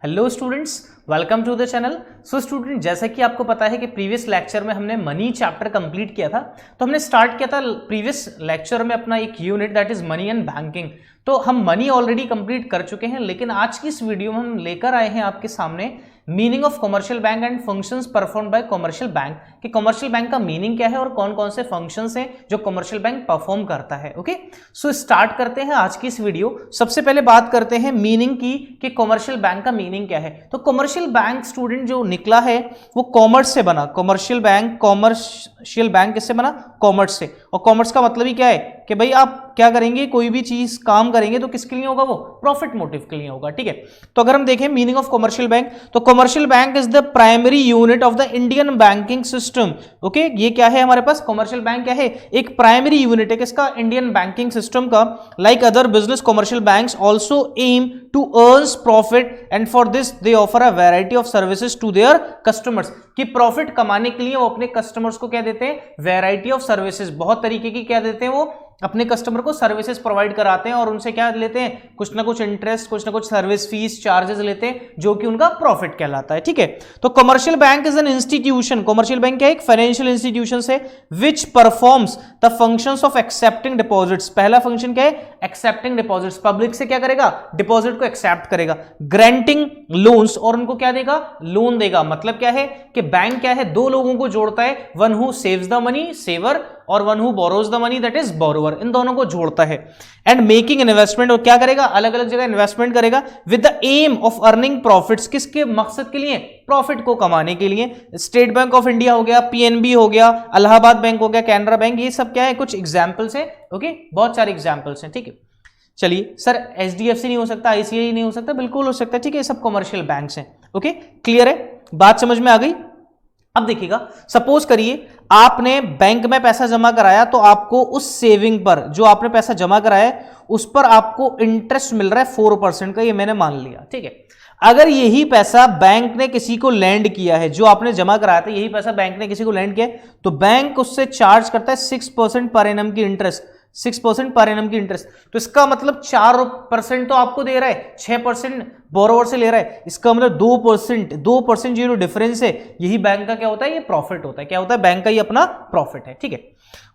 Hello students, welcome to the channel. So student, जैसा कि आपको पता है कि प्रीवियस लेक्चर में हमने मनी चैप्टर कंप्लीट किया था। तो हमने स्टार्ट किया था प्रीवियस लेक्चर में अपना एक unit that is money and banking. तो हम मनी ऑलरेडी कंप्लीट कर चुके हैं, लेकिन आज की इस वीडियो में हम लेकर आए हैं आपके सामने meaning of commercial bank and functions perform by commercial bank, कि कमर्शियल बैंक का मीनिंग क्या है और कौन कौन से फंक्शंस हैं जो कमर्शियल बैंक परफॉर्म करता है। ओके, सो स्टार्ट करते हैं आज की इस वीडियो। सबसे पहले बात करते हैं मीनिंग की कि कमर्शियल बैंक का मीनिंग क्या है। तो कमर्शियल बैंक स्टूडेंट जो निकला है वो कॉमर्स से बना। कमर्शियल बैंक किससे बना? कॉमर्स से। और कॉमर्स का मतलब ही क्या है कि भाई आप क्या करेंगे, कोई भी चीज काम करेंगे तो किसके लिए होगा? वो प्रॉफिट मोटिव के लिए होगा। ठीक है, तो अगर हम देखें मीनिंग ऑफ कमर्शियल बैंक, तो commercial bank is the primary unit of the Indian banking system. Okay, ये क्या है हमारे पास? कमर्शियल बैंक क्या है? एक प्राइमरी यूनिट है किसका? इंडियन बैंकिंग सिस्टम का। Like other business, commercial banks also aim to earn profit and for this they offer a variety of services to their customers. कि प्रॉफिट कमाने के लिए वो अपने कस्टमर्स को क्या देते हैं? वैरायटी ऑफ सर्विसेज, बहुत तरीके की क्या देते हैं, वो अपने कस्टमर को सर्विसेज प्रोवाइड कराते हैं और उनसे क्या लेते हैं? कुछ ना कुछ इंटरेस्ट, कुछ ना कुछ सर्विस फीस चार्जेस लेते हैं, जो कि उनका प्रॉफिट कहलाता है। ठीक है, तो commercial bank is an institution. Commercial bank क्या है? एक फाइनेंशियल इंस्टीट्यूशन है विच performs the functions of accepting deposits. पहला फंक्शन क्या है? Accepting deposits. पब्लिक से क्या करेगा? डिपॉजिट को एक्सेप्ट करेगा। ग्रांटिंग लोन्स, और उनको क्या देगा? लोन देगा। मतलब क्या है कि बैंक क्या है? दो लोगों को जोड़ता है, one who saves the money, saver, और one who borrows the money, that is borrower. इन दोनों को जोड़ता है। एंड मेकिंग इन्वेस्टमेंट, और क्या करेगा? अलग अलग जगह इन्वेस्टमेंट करेगा with the aim of earning profits. किसके मकसद के लिए? प्रॉफिट को कमाने के लिए। स्टेट बैंक ऑफ इंडिया हो गया, पीएनबी हो गया, इलाहाबाद बैंक हो गया, कैनरा बैंक, ये सब क्या है? कुछ एग्जाम्पल्स है। ओके, बहुत सारे एग्जाम्पल्स हैं। ठीक है, चलिए सर एचडीएफसी नहीं हो सकता, आईसीआई नहीं हो सकता? बिल्कुल हो सकता है। ठीक है, ये सब कमर्शियल बैंक्स हैं। ओके, क्लियर है? बात समझ में आ गई? अब देखिएगा, सपोज करिए आपने बैंक में पैसा जमा कराया, तो आपको उस सेविंग पर, जो आपने पैसा जमा कराया है, उस पर आपको इंटरेस्ट मिल रहा है 4% का, ये मैंने मान लिया। ठीक है, अगर यही पैसा बैंक ने किसी को लैंड किया है, जो आपने जमा कराया था यही पैसा बैंक ने किसी को लैंड किया है, तो बैंक उससे चार्ज करता है 6% पर एनम की इंटरेस्ट। 6% पर एनम की इंटरेस्ट, तो इसका मतलब 4% तो आपको दे रहा है, 6% बोरोवर से ले रहा है। इसका मतलब 2% जो डिफरेंस है, यही बैंक का क्या होता है? ये प्रॉफिट होता है। क्या होता है? बैंक का ये अपना प्रॉफिट है। ठीक है,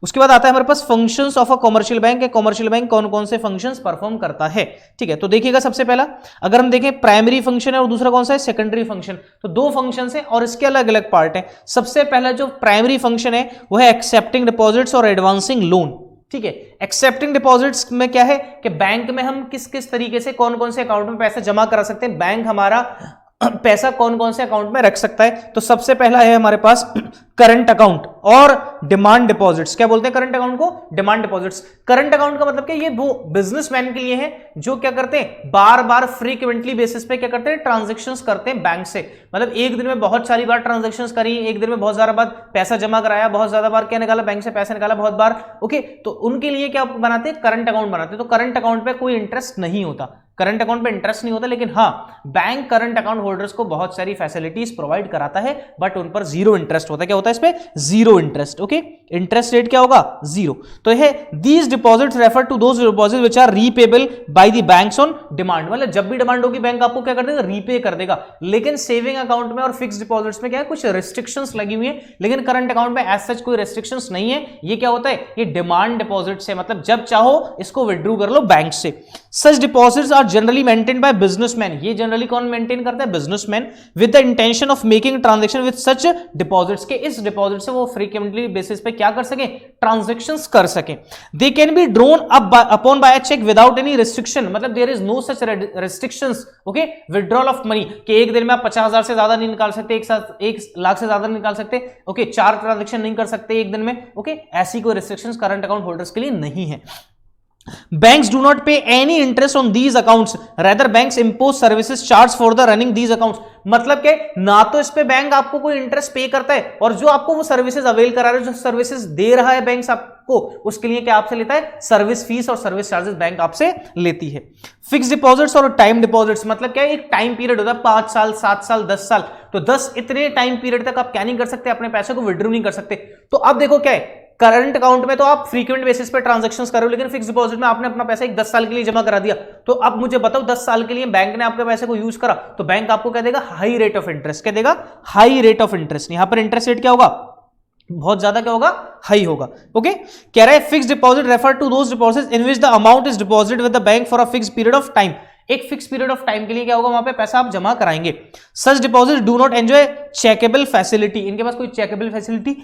उसके बाद आता है हमारे पास functions of a commercial bank. Commercial bank कौन कौन से फंक्शंस परफॉर्म करता है? ठीक है, तो देखिएगा, सबसे पहला अगर हम देखें प्राइमरी फंक्शन है और दूसरा कौन सा है? Secondary function. तो दो फंक्शंस हैं और इसके अलग अलग पार्ट हैं। सबसे पहला जो प्राइमरी फंक्शन है वो है एक्सेप्टिंग डिपॉजिट्स और एडवांसिंग लोन। ठीक है, एक्सेप्टिंग डिपॉजिट्स में क्या है कि बैंक में हम किस किस तरीके से कौन कौन से अकाउंट में पैसा जमा करा सकते हैं, बैंक हमारा पैसा कौन कौन से अकाउंट में रख सकता है। तो सबसे पहला है हमारे पास करंट अकाउंट और डिमांड डिपॉजिट्स। क्या बोलते हैं करंट अकाउंट को? Demand deposits. करंट अकाउंट का मतलब क्या? ये वो बिजनेसमैन के लिए है जो क्या करते हैं? बार बार फ्रीक्वेंटली बेसिस पे क्या करते हैं? ट्रांजैक्शंस करते हैं बैंक से। मतलब एक दिन में बहुत सारी बार ट्रांजैक्शंस करी, एक दिन में बहुत ज्यादा बार पैसा जमा कराया, बहुत ज्यादा बार क्या निकाला? बैंक से पैसा निकाला बहुत बार। ओके, तो उनके लिए क्या बनाते हैं? करंट अकाउंट बनाते हैं। तो करंट अकाउंट पे कोई इंटरेस्ट नहीं होता, करंट अकाउंट पे इंटरेस्ट नहीं होता, लेकिन हाँ, बैंक करंट अकाउंट होल्डर्स को बहुत सारी फैसिलिटीज प्रोवाइड कराता है, बट उन पर जीरो इंटरेस्ट होता है। क्या होता है इस पे? Zero interest. Okay, interest rate क्या होगा? जीरो। तो ये these deposits refer to those deposits which are repayable by the banks on demand. मतलब जब भी डिमांड होगी बैंक आपको क्या कर देगा? रीपे कर देगा। लेकिन सेविंग अकाउंट में और फिक्स्ड डिपॉजिट्स में क्या है? कुछ रेस्ट्रिक्शंस लगी हुई है, लेकिन करंट अकाउंट में एज सच कोई रेस्ट्रिक्शंस नहीं है। ये क्या होता है? ये डिमांड डिपॉजिट से, मतलब जब चाहो इसको विड्रू कर लो बैंक से। Such deposits are generally maintain by businessman. ये जनरली कौन मेंटेन करता है? Businessman, with the intention of making transaction with such deposits, के इस डिपॉजिट से वो फ्रीक्वेंटली बेसिस पे क्या कर सके? ट्रांजैक्शंस कर सके। They can be drawn up upon by a cheque without any restriction. मतलब there is no such restrictions. Okay, withdrawal of money, कि एक दिन में आप 50,000 से ज्यादा नहीं निकाल सकते, एक साथ 1 लाख से ज्यादा नहीं निकाल सकते। ओके, 4 ट्रांजैक्शन नहीं कर सकते एक दिन में। ओके, ऐसी कोई रिस्ट्रिक्शंस करंट अकाउंट होल्डर्स के लिए नहीं है। Banks do not pay any interest on these accounts. Rather, banks impose services charge for the running these accounts. मतलब के ना तो इस पे बैंक आपको कोई इंटरेस्ट पे करता है, और जो आपको वो सर्विसेज अवेल करा रहा है, जो सर्विसेज दे रहा है बैंक आपको, उसके लिए क्या आपसे लेता है? सर्विस फीस और सर्विस चार्जेस बैंक आपसे लेती है। फिक्स डिपॉजिट्स और टाइम डिपॉजिट्स, मतलब क्या है? एक टाइम पीरियड होता है, 5 साल, 7 साल, 10 साल। तो 10 इतने टाइम पीरियड तक आप क्या नहीं कर सकते? अपने पैसे को विड्रॉ नहीं कर सकते। तो अब देखो क्या है, करंट अकाउंट में तो आप फ्रीक्वेंट बेसिस पे ट्रांजैक्शंस कर रहे हो, लेकिन फिक्स डिपॉजिट में आपने अपना पैसा एक 10 साल के लिए जमा करा दिया, तो अब मुझे बताओ 10 साल के लिए बैंक ने आपके पैसे को यूज करा तो बैंक आपको क्या देगा, हाई रेट ऑफ इंटरेस्ट। क्या देगा, हाई रेट ऑफ इंटरेस्ट। यहां पर इंटरेस्ट रेट क्या होगा, बहुत ज्यादा क्या होगा, हाई होगा। ओके, कह रहा है fix deposit refer to those deposits in which the amount is deposited with the bank for a fix period of time. एक फिक्स पीरियड ऑफ टाइम के लिए क्या होगा, वहां पे पैसा आप जमा कराएंगे। Such deposit do not enjoy chequeable facility, इनके पास कोई चेकेबल फैसिलिटी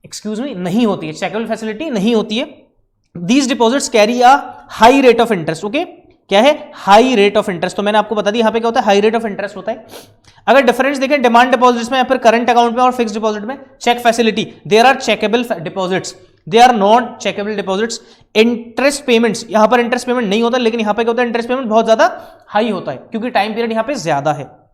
एक्सक्यूज मी नहीं होती है, चेकेबल फैसिलिटी नहीं होती है। These deposits carry a high rate of interest. Okay, क्या है, हाई रेट ऑफ इंटरेस्ट। तो मैंने आपको बता दिया यहां पे क्या होता है, हाई रेट ऑफ इंटरेस्ट होता है। अगर डिफरेंस देखें डिमांड डिपॉजिट्स में या फिर करंट अकाउंट में और फिक्स डिपॉजिट में, cheque facility, there are chequable deposits, they are not chequable deposits. Interest payments, यहां पर इंटरेस्ट पेमेंट नहीं होता, लेकिन यहां पे क्या होता है, इंटरेस्ट पेमेंट बहुत ज्यादा हाई होता है क्योंकि टाइम पीरियड यहां पे ज्यादा है।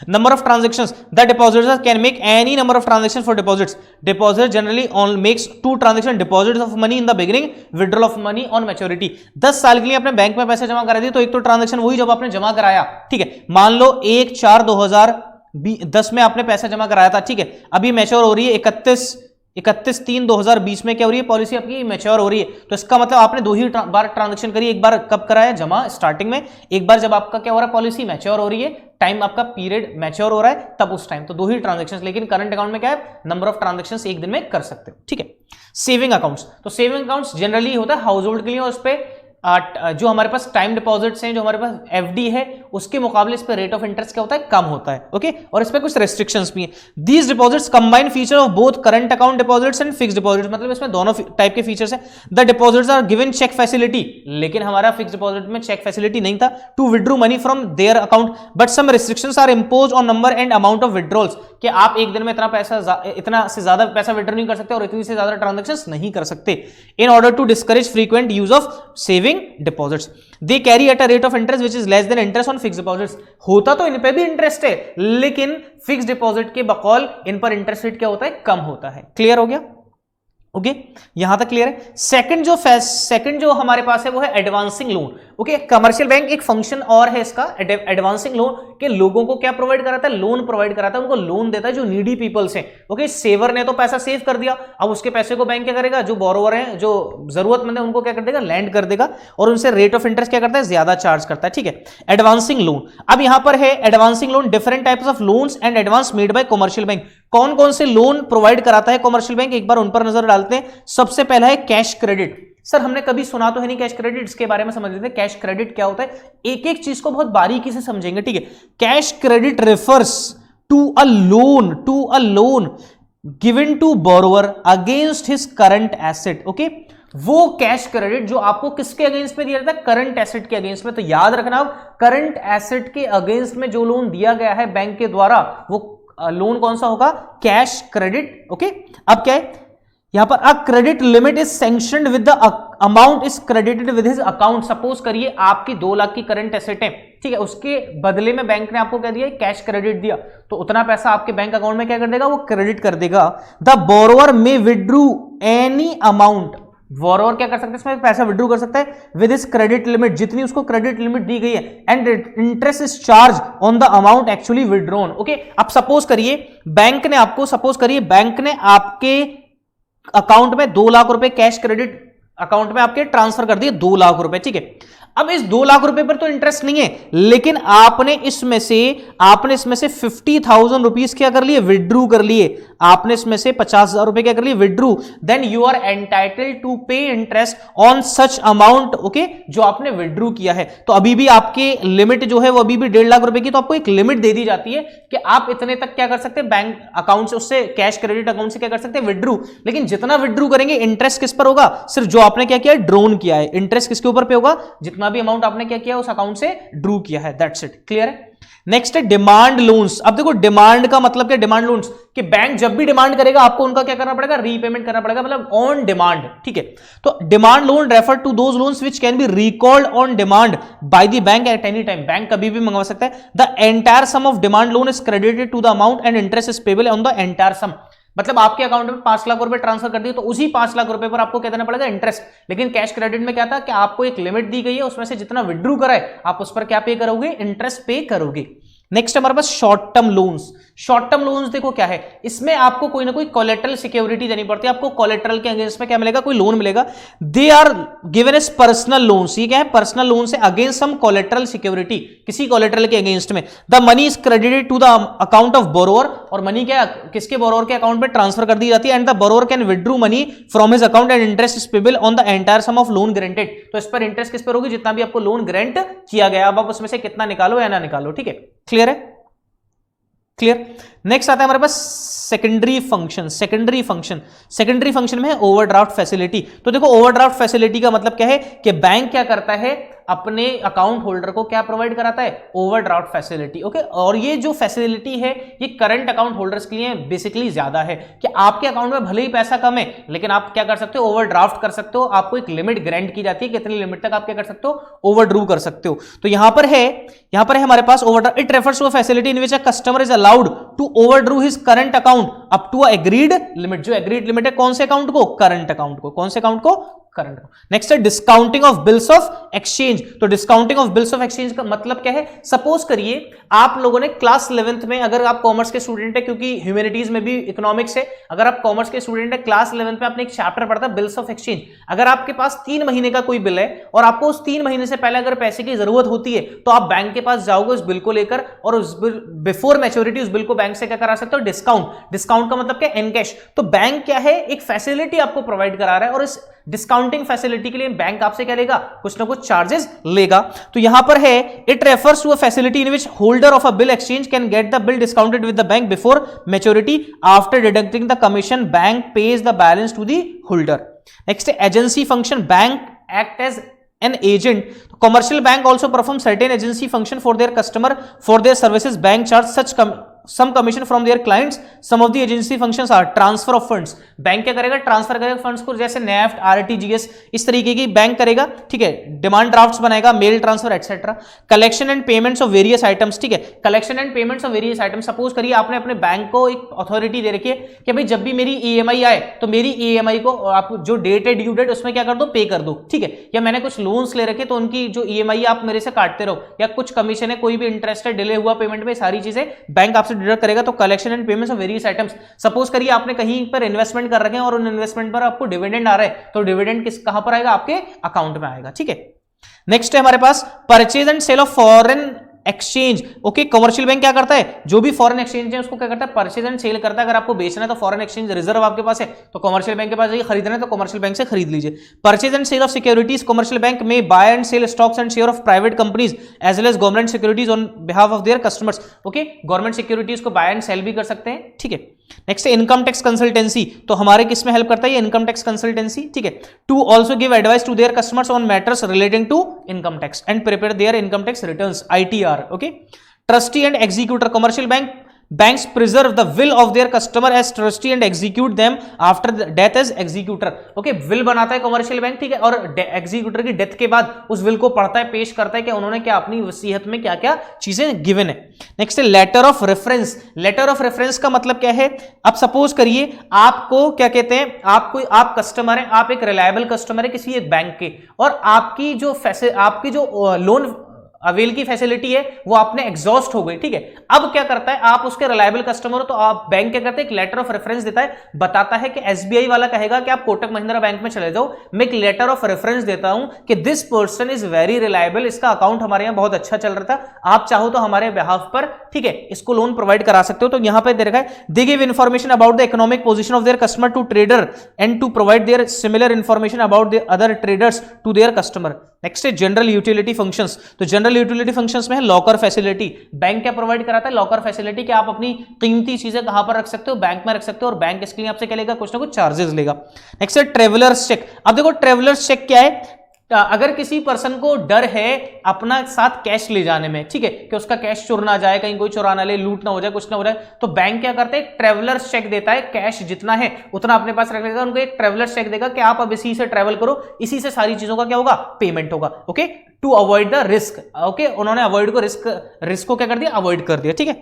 Number of transactions, the depositor can make any number of transactions for deposits. Depositor generally makes 2 transaction, deposits of money in the beginning, withdrawal of money on maturity. 10 साल के लिए अपने बैंक में पैसे जमा करा दिए तो एक तो ट्रांजेक्शन वही जब आपने जमा कराया, ठीक है, मान लो 1/4/2010 में आपने पैसा जमा कराया था, ठीक है, अभी मैच्योर हो रही है 31/3/2020 में क्या हो रही है, पॉलिसी आपकी मैच्योर हो रही है। तो इसका मतलब आपने 2 ही बार ट्रांजैक्शन करी, एक बार कब कराया, जमा स्टार्टिंग में, एक बार जब आपका क्या हो रहा है, पॉलिसी मैच्योर हो रही है, टाइम आपका पीरियड मैच्योर हो रहा है तब उस टाइम, तो 2 ही ट्रांजैक्शंस। लेकिन करंट अकाउंट में क्या है, नंबर ऑफ ट्रांजैक्शंस एक दिन में कर सकते हो, ठीक है। सेविंग अकाउंट्स, तो सेविंग अकाउंट्स जनरली होता है हाउस होल्ड के लिए, और उस पर जो हमारे पास टाइम डिपॉजिट्स हैं, जो हमारे पास एफडी है, उसके मुकाबले इस पे रेट ऑफ इंटरेस्ट क्या होता है, कम होता है। ओके, और इस पे कुछ रेस्ट्रिक्शंस भी हैं। These deposits combine feature of both current account deposits and fix deposits, मतलब इसमें दोनों टाइप के फीचर्स हैं। The deposits are given cheque facility, लेकिन हमारा फिक्स डिपॉजिट में चेक फैसिलिटी नहीं था, to withdraw money from their account, but some restrictions are imposed on number and amount of withdrawals, कि आप एक दिन में इतना से ज्यादा पैसा विड्रॉ नहीं कर सकते और इतनी से ज्यादा ट्रांजैक्शंस नहीं कर सकते, in order to discourage frequent use of saving deposits. They carry at a rate of interest which is less than interest on fixed deposits. होता तो इन पे भी इंटरेस्ट है, लेकिन फिक्स डिपॉजिट के बकौल इन पर इंटरेस्ट रेट क्या होता है, कम होता है। क्लियर हो गया, ओके, यहां तक क्लियर है। सेकंड जो हमारे पास है वो है advancing loan. Okay, commercial bank एक फंक्शन और है इसका, एडवांसिंग लोन, के लोगों को क्या प्रोवाइड कराता है, लोन प्रोवाइड कराता है, उनको लोन देता है जो नीडी पीपल्स हैं। ओके, सेवर ने तो पैसा सेव कर दिया, अब उसके पैसे को बैंक क्या करेगा, जो बोरोवर हैं, जो जरूरतमंद है, उनको क्या कर देगा, लैंड कर देगा, और उनसे रेट ऑफ इंटरेस्ट क्या करता है, ज्यादा चार्ज करता है, ठीक है। एडवांसिंग लोन, अब यहां पर है advancing loan, different types of loans and advance made by commercial bank. कौन कौन से लोन प्रोवाइड कराता है कमर्शियल बैंक, एक बार उन पर नजर डालते हैं। सबसे पहला है कैश क्रेडिट। सर हमने कभी सुना तो है नहीं कैश क्रेडिट, इसके बारे में समझ लेते हैं। कैश क्रेडिट क्या होता है, एक एक चीज को बहुत बारीकी से समझेंगे, ठीक है। Cash credit refers to a loan given to borrower against his current asset. Okay, वो कैश क्रेडिट जो आपको किसके अगेंस्ट में दिया जाता है, करंट एसेट के अगेंस्ट में। तो याद रखना, करंट एसेट के अगेंस्ट में जो लोन दिया गया है बैंक के द्वारा, वो लोन कौन सा होगा, कैश क्रेडिट। ओके, अब क्या है यहां पर, a credit limit is sanctioned with the amount is credited with his account. Suppose करिए आपकी 2 लाख की करंट एसेट है, ठीक है, उसके बदले में बैंक ने आपको क्या दिया, कैश क्रेडिट दिया, तो उतना पैसा आपके बैंक अकाउंट में क्या कर देगा, वो क्रेडिट कर देगा। The borrower may withdrew any amount, borrower क्या कर सकता है, इसमें पैसा विड्रू कर सकता है विद इस क्रेडिट लिमिट, जितनी उसको क्रेडिट लिमिट दी गई है, and interest is charge on the amount actually withdrawn. Okay, अब सपोज करिए बैंक ने आपके अकाउंट में 2 लाख रुपए कैश क्रेडिट अकाउंट में आपके ट्रांसफर कर दिए 2 लाख रुपए, ठीक है। अब इस 2 लाख रुपए पर तो इंटरेस्ट नहीं है, लेकिन आपने इसमें से 50,000 रुपीज क्या कर लिए, विड्रू कर लिए। आपने इसमें से 50,000 रुपए क्या कर लिए, withdrew. Then you are entitled to pay interest on such amount, okay, जो आपने विड्रू किया है। तो अभी भी आपके लिमिट जो है वो अभी भी 1.5 लाख रुपए की, तो आपको एक लिमिट दे दी जाती है कि आप इतने तक क्या कर सकते हैं, बैंक अकाउंट से, उससे कैश क्रेडिट अकाउंट से क्या कर सकते हैं, विड्रू। लेकिन जितना विड्रू करेंगे इंटरेस्ट किस पर होगा, सिर्फ जो आपने क्या किया है, ड्रॉन किया है। इंटरेस्ट किसके ऊपर पे होगा, जितना भी अमाउंट आपने क्या किया उस अकाउंट से ड्रू किया है, दैट्स इट। क्लियर है। नेक्स्ट है डिमांड लोन्स। अब देखो डिमांड का मतलब क्या, डिमांड लोन्स कि बैंक जब भी डिमांड करेगा आपको उनका क्या करना पड़ेगा, रीपेमेंट करना पड़ेगा, मतलब ऑन डिमांड, ठीक है। तो demand loan refer to those loans which can be recalled on demand by the bank at any time. Bank कभी भी मंगवा सकता है। The entire sum of demand loan is credited to the amount and interest is payable on the entire sum. मतलब आपके account में 5 लाख रुपए transfer कर दिए तो उसी 5 लाख रुपए पर आपको क्या देना पड़ेगा, इंटरेस्ट। लेकिन कैश क्रेडिट में क्या था कि आपको एक लिमिट दी गई है, उसमें से जितना विड्रू करा है आप उस पर क्या पे करोगे, इंटरेस्ट पे करोगे। नेक्स्ट हमारे पास short term loans. Short term loans देखो क्या है, इसमें आपको कोई ना कोई कोलेटरल सिक्योरिटी देनी पड़ती है, आपको कोलेटरल के अगेंस्ट में क्या मिलेगा, कोई लोन मिलेगा। They are given as personal loans, ये क्या है, पर्सनल लोन से अगेंस्ट सम कोलेटरल सिक्योरिटी, किसी कोलेटरल के अगेंस्ट में। The money is credited to the account of borrower, और मनी क्या किसके, बोरोअर के अकाउंट में ट्रांसफर कर दी जाती है। And the borrower can withdraw money from his account and interest is payable on the entire sum of loan granted. तो इस पर इंटरेस्ट किस पर होगी, जितना भी आपको लोन ग्रांट किया गया, अब आप उसमें से कितना निकालो या ना निकालो, ठीक है, क्लियर है, क्लियर। नेक्स्ट आता है हमारे पास सेकेंडरी फंक्शन। सेकेंडरी फंक्शन में है ओवरड्राफ्ट फैसिलिटी। तो देखो ओवरड्राफ्ट फैसिलिटी का मतलब क्या है कि बैंक क्या करता है, अपने अकाउंट होल्डर को क्या प्रोवाइड कराता है, ओवरड्राफ्ट फैसिलिटी। ओके, और ये जो फैसिलिटी है ये करंट अकाउंट होल्डर्स के लिए बेसिकली ज्यादा है कि आपके अकाउंट में भले ही पैसा कम है लेकिन आप क्या कर सकते हो, ओवरड्राफ्ट कर सकते हो, आपको एक लिमिट ग्रांट की जाती है, कितनी लिमिट तक आप क्या कर सकते हो, ओवरड्रू कर सकते हो। तो यहां पर है हमारे पास overdraft, it refers to a facility in which a customer is allowed to overdraw his current account up to a agreed limit. जो एग्रीड लिमिट है कौन से अकाउंट को, करंट अकाउंट को, कौन से अकाउंट को, करंट। नेक्स्ट है discounting of bills of exchange. तो discounting of bills of exchange का मतलब क्या है, सपोज करिए आप लोगों ने क्लास 11th में, अगर आप कॉमर्स के स्टूडेंट है, क्योंकि ह्यूमैनिटीज में भी इकोनॉमिक्स है, अगर आप कॉमर्स के स्टूडेंट है, क्लास 11th में आपने एक चैप्टर पढ़ा था बिल्स ऑफ एक्सचेंज। अगर आपके पास 3 महीने का कोई बिल है और आपको उस 3 महीने से पहले अगर पैसे की जरूरत होती है तो आप बैंक के पास जाओगे उस बिल को लेकर और उस बिल बिफोर मैच्योरिटी उस बिल को बैंक से क्या करा सकते हो, डिस्काउंट। डिस्काउंट का मतलब क्या, एनकैश। तो बैंक क्या है, एक फैसिलिटी आपको प्रोवाइड करा रहा है और इस डिस्काउंटिंग फैसिलिटी के लिए बैंक आपसे क्या लेगा, कुछ ना कुछ चार्जेस लेगा। तो यहां पर है it refers to a facility in which holder of a bill exchange can get the bill discounted with the bank before maturity after deducting the commission bank pays the balance to the holder. Next agency function, bank act as an agent. Commercial bank also perform certain agency function for their customer for their services. Bank charge such some commission from their clients. Some of the agency functions are transfer of funds. Bank क्या करेगा, transfer करेगा funds को, जैसे NEFT, RTGS, इस तरीके की bank करेगा, ठीक है। डिमांड ड्राफ्ट्स बनाएगा, mail transfer etcetera. Collection and payments of various items, ठीक है। Collection and payments of various items, suppose करिए आपने अपने बैंक को एक अथॉरिटी दे रखी है कि भाई जब भी मेरी ईएमआई आए तो मेरी ईएमआई को आप जो डेट है, ड्यू डेट, उसमें क्या कर दो, पे कर दो, ठीक है। या मैंने कुछ लोन्स ले रखे तो उनकी जो ईएमआई आप मेरे से काटते रहो, या कुछ कमीशन है, कोई भी इंटरेस्ट है, डिले हुआ पेमेंट में, सारी चीजें बैंक आपसे डिडक्ट करेगा। तो collection and payments of various items, suppose करिए आपने कहीं पर इन्वेस्टमेंट कर रखे हैं और उन इन्वेस्टमेंट पर आपको डिविडेंड आ रहा है, तो डिविडेंड कहां पर आएगा, आपके अकाउंट में आएगा, ठीक है। नेक्स्ट है हमारे पास purchase and sale of foreign exchange. Okay, commercial bank क्या करता है, जो भी फॉरेन एक्सचेंज है उसको क्या करता है, परचेज एंड सेल करता है। अगर आपको बेचना है तो फॉरेन एक्सचेंज रिजर्व आपके पास है तो कमर्शियल बैंक के पास जाइए, खरीदना है तो कमर्शियल बैंक से खरीद लीजिए। Purchase and sale of securities, commercial bank में buy and sale stocks and share of private companies as well as government securities on behalf of their customers. Okay, government securities को buy and sale भी कर सकते हैं, ठीक है। Next है income tax consultancy. तो हमारे किस में हेल्प करता है ये इनकम टैक्स कंसल्टेंसी, ठीक है। To also give advice to their customers on matters relating to income tax and prepare their income tax returns, ITR. Okay, trustee and executor, commercial banks preserve the will of their customer as trustee and execute them after death as executor. Okay, will बनाता है commercial bank, ठीक है, और executor की death के बाद उस will को पढ़ता है, पेश करता है कि उन्होंने क्या अपनी वसीयत में क्या क्या चीजें गिवन है। नेक्स्ट है letter of reference. Letter of reference का मतलब क्या है, अब सपोज करिए आपको क्या कहते हैं, आप कस्टमर है, आप एक रिलायबल कस्टमर है किसी एक बैंक के, और आपकी जो लोन अवेल की फैसिलिटी है वो आपने एग्जॉस्ट हो गई, ठीक है। अब क्या करता है, आप उसके रिलायबल कस्टमर हो तो आप बैंक क्या करते हैं, एक लेटर ऑफ रेफरेंस देता है, बताता है कि एसबीआई वाला कहेगा कि आप कोटक महिंद्रा बैंक में चले जाओ, मैं एक लेटर ऑफ रेफरेंस देता हूं कि this person is very reliable, इसका अकाउंट हमारे यहां बहुत अच्छा चल रहा था, आप चाहो तो हमारे बिहाफ पर, ठीक है, इसको लोन प्रोवाइड करा सकते हो। तो यहां पर दे रखा है they give information about the economic position of their customer to trader and to provide their similar information about the other traders to their customer. Next है जनरल यूटिलिटी फंक्शंस। तो जनरल यूटिलिटी फंक्शंस में है locker facility. Bank क्या provide कराता है, locker facility, कि आप अपनी कीमती चीजें कहां पर रख सकते हो, बैंक में रख सकते हो, और बैंक इसके लिए आपसे क्या लेगा, कुछ ना कुछ चार्जेस लेगा। नेक्स्ट है ट्रेवलर्स चेक। अब देखो ट्रेवलर्स चेक क्या है, अगर किसी पर्सन को डर है अपना साथ कैश ले जाने में, ठीक है, कि उसका कैश चुर ना जाए, कहीं कोई चुरा ना ले, लूट ना हो जाए, कुछ ना हो जाए, तो बैंक क्या करते हैं, ट्रेवलर्स चेक देता है, कैश जितना है उतना अपने पास रख लेगा, उनको एक ट्रेवलर्स चेक देगा कि आप अब इसी से ट्रेवल करो, इसी से सारी चीजों का क्या होगा, पेमेंट होगा। Okay, to avoid the risk. Okay, उन्होंने अवॉइड को रिस्क को क्या कर दिया, अवॉइड कर दिया, ठीक है।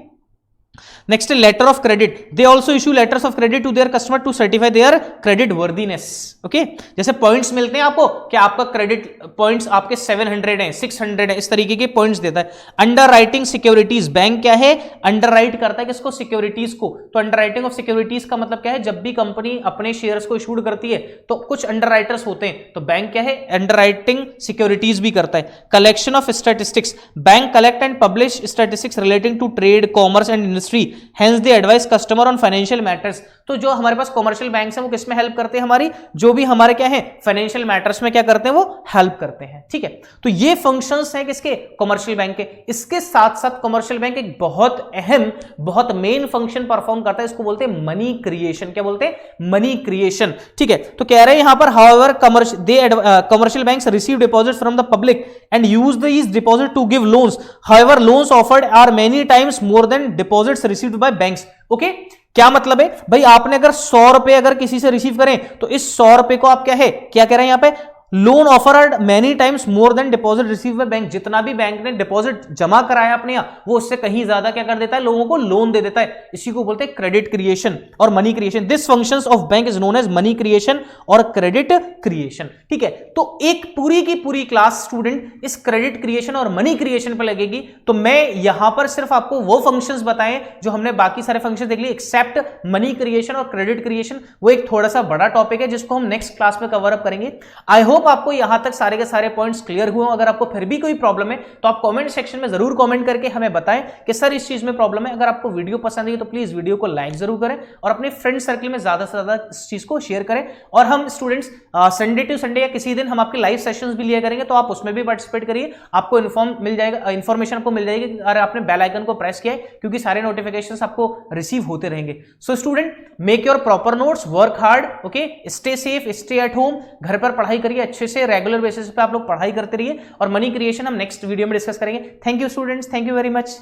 Next letter of credit, they also issue letters of credit to their customer to certify their credit worthiness. Okay, जैसे पॉइंट्स मिलते हैं आपको कि आपका क्रेडिट पॉइंट्स आपके 700 हैं, 600 हैं, इस तरीके के पॉइंट्स देता है। अंडर राइटिंग सिक्योरिटीज, बैंक क्या है, अंडर राइट करता है किसको, सिक्योरिटीज को। तो अंडर राइटिंग ऑफ सिक्योरिटीज का मतलब क्या है, जब भी कंपनी अपने शेयर्स को इशूड करती है तो कुछ अंडर राइटर्स होते हैं, तो बैंक क्या है, अंडर राइटिंग सिक्योरिटीज भी करता है। Collection of statistics, bank collect and publish statistics relating to trade, commerce and industry, hence they advise customer on financial matters. तो जो हमारे पास कॉमर्शियल बैंक्स हैं वो किसमें हेल्प करते हैं, हमारी जो भी हमारे क्या है फाइनेंशियल मैटर्स में क्या करते हैं, वो हेल्प करते हैं। ठीक है, तो ये फंक्शंस हैं किसके, कॉमर्शियल बैंक के। इसके साथ साथ कॉमर्शियल बैंक एक बहुत अहम, बहुत मेन फंक्शन परफॉर्म करता है, इसको बोलते हैं मनी क्रिएशन। क्या बोलते हैं, मनी क्रिएशन। ठीक है, तो कह रहे हैं यहां पर however commercial banks receive deposits from the public and use these deposit to give loans, however loans offered are many times more than deposits received by banks. Okay, क्या मतलब है भाई, आपने अगर 100 रुपए अगर किसी से रिसीव करें तो इस 100 रुपए को आप क्या है, क्या कह रहे हैं यहां पे, loan offered many times more then deposit receive by bank. जितना भी बैंक ने डिपॉजिट जमा कराया अपने यहां, वो उससे कहीं ज्यादा क्या कर देता है, लोगों को लोन दे देता है। इसी को बोलते हैं क्रेडिट क्रिएशन और money creation. This functions of bank is known as money creation और क्रेडिट क्रिएशन। ठीक है, तो एक पूरी की पूरी क्लास स्टूडेंट इस क्रेडिट क्रिएशन और मनी क्रिएशन पर लगेगी। तो मैं यहां पर सिर्फ आपको वो फंक्शंस बताएं जो हमने बाकी सारे फंक्शन देख लिए, एक्सेप्ट मनी क्रिएशन और क्रेडिट क्रिएशन। वो एक थोड़ा सा बड़ा टॉपिक है जिसको हम नेक्स्ट क्लास में कवर अप करेंगे। आई होप आपको यहां तक सारे के सारे पॉइंट्स क्लियर हुए। अगर आपको फिर भी कोई प्रॉब्लम है तो आप कमेंट सेक्शन में जरूर कमेंट करके हमें बताएं कि सर इस चीज में प्रॉब्लम है। अगर आपको वीडियो पसंद आई तो प्लीज वीडियो को लाइक जरूर करें और अपने फ्रेंड सर्कल में ज्यादा से ज्यादा इस चीज को शेयर करें। और हम स्टूडेंट्स संडे टू संडे या किसी दिन हम आपके लाइव सेशंस भी लिया करेंगे, तो आप उसमें भी पार्टिसिपेट करिए। आपको इन्फॉर्मेशन आपको मिल जाएगी अगर आपने बेल आइकन को प्रेस किया है, क्योंकि सारे नोटिफिकेशंस आपको रिसीव होते रहेंगे। So student, make your proper notes, work hard, okay, stay safe, stay at home. घर पर पढ़ाई करिए अच्छे से, रेगुलर बेसिस पे आप लोग पढ़ाई करते रहिए। और मनी क्रिएशन हम नेक्स्ट वीडियो में डिस्कस करेंगे। Thank you students, thank you very much.